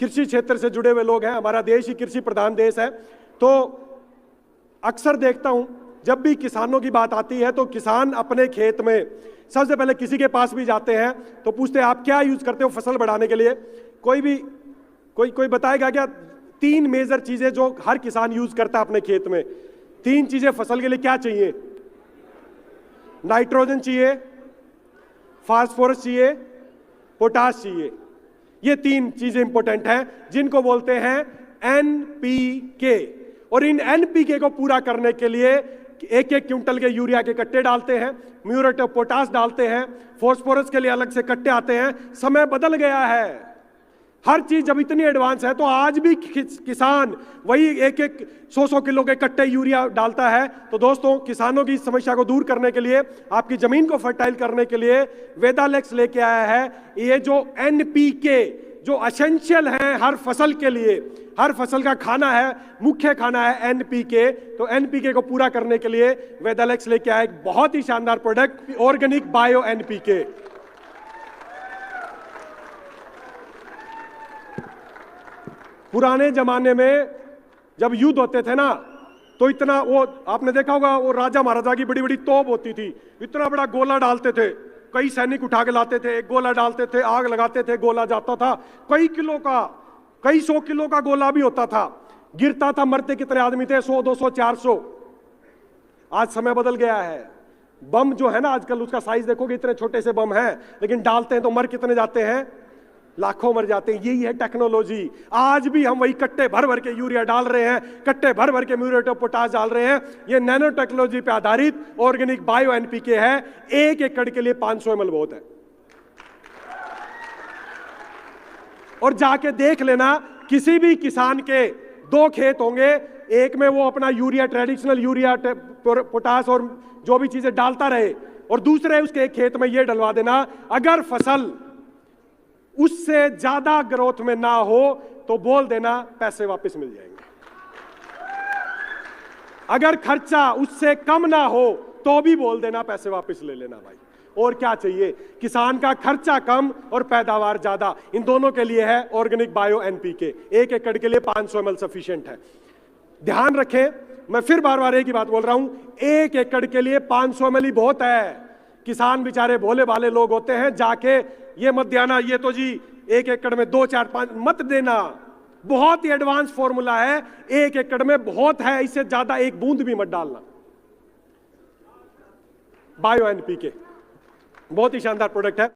कृषि क्षेत्र से जुड़े हुए लोग हैं, हमारा देश ही कृषि प्रधान देश है, तो अक्सर देखता हूं जब भी किसानों की बात आती है तो किसान अपने खेत में सबसे पहले किसी के पास भी जाते हैं तो पूछते हैं आप क्या यूज करते हो फसल बढ़ाने के लिए। कोई बताएगा क्या 3 मेजर चीजें जो हर किसान यूज करता है अपने खेत में? 3 चीजें फसल के लिए क्या चाहिए? नाइट्रोजन चाहिए, फास्फोरस चाहिए, पोटाश चाहिए। ये 3 चीजें इंपॉर्टेंट हैं जिनको बोलते हैं एनपीके। और इन एनपीके को पूरा करने के लिए 1-1 क्विंटल के यूरिया के कट्टे डालते हैं, म्यूरेट ऑफ पोटाश डालते हैं, फास्फोरस के लिए अलग से कट्टे आते हैं। समय बदल गया है, हर चीज जब इतनी एडवांस है तो आज भी किसान वही 1-1 100-100 किलो के कट्टे यूरिया डालता है। तो दोस्तों, किसानों की समस्या को दूर करने के लिए, आपकी जमीन को फर्टाइल करने के लिए वेदालेक्स लेके आया है ये जो एनपीके, जो एसेंशियल है हर फसल के लिए, हर फसल का खाना है, मुख्य खाना है एनपीके। तो एनपीके को पूरा करने के लिए वेदालेक्स लेके आया एक बहुत ही शानदार प्रोडक्ट, ऑर्गेनिक बायो एनपीके। पुराने जमाने में जब युद्ध होते थे ना तो इतना, वो आपने देखा होगा, वो राजा महाराजा की बड़ी बड़ी तोप होती थी, इतना बड़ा गोला डालते थे, कई सैनिक उठा के लाते थे, एक गोला डालते थे, आग लगाते थे, गोला जाता था, कई किलो का, कई 100 किलो का गोला भी होता था, गिरता था, मरते कितने आदमी थे? 100, 200, 400। आज समय बदल गया है। बम जो है ना आजकल, उसका साइज देखोगे इतने छोटे से बम है, लेकिन डालते हैं तो मर कितने जाते हैं? लाखों मर जाते हैं। यही है टेक्नोलॉजी। आज भी हम वही कट्टे भर भर के यूरिया डाल रहे हैं, कट्टे भर भर के म्यूरेट ऑफ पोटाश डाल रहे हैं। ये नैनो टेक्नोलॉजी पे आधारित ऑर्गेनिक बायो एनपीके है। 1 एकड़ के लिए 500 ml बहुत है। और जाके देख लेना, किसी भी किसान के 2 खेत होंगे, एक में वो अपना यूरिया, ट्रेडिशनल यूरिया, पोटाश और जो भी चीजें डालता रहे, और दूसरे उसके एक खेत में ये डलवा देना। अगर फसल उससे ज्यादा ग्रोथ में ना हो तो बोल देना पैसे वापस मिल जाएंगे। अगर खर्चा उससे कम ना हो तो भी बोल देना पैसे वापस ले लेना भाई। और क्या चाहिए? किसान का खर्चा कम और पैदावार ज्यादा, इन दोनों के लिए है ऑर्गेनिक बायो एनपीके। 1 एकड़ के लिए 500 ml सफिशिएंट है। ध्यान रखें, मैं फिर बार बार एक ही बात बोल रहा हूं, 1 एकड़ के लिए 500 ml ही बहुत है। किसान बेचारे भोले भाले लोग होते हैं, जाके ये मत देना, ये तो जी 1 एकड़ में 2, 4, 5 मत देना। बहुत ही एडवांस फॉर्मूला है, 1 एकड़ में बहुत है, इससे ज्यादा 1 बूंद भी मत डालना। बायो एनपीके बहुत ही शानदार प्रोडक्ट है।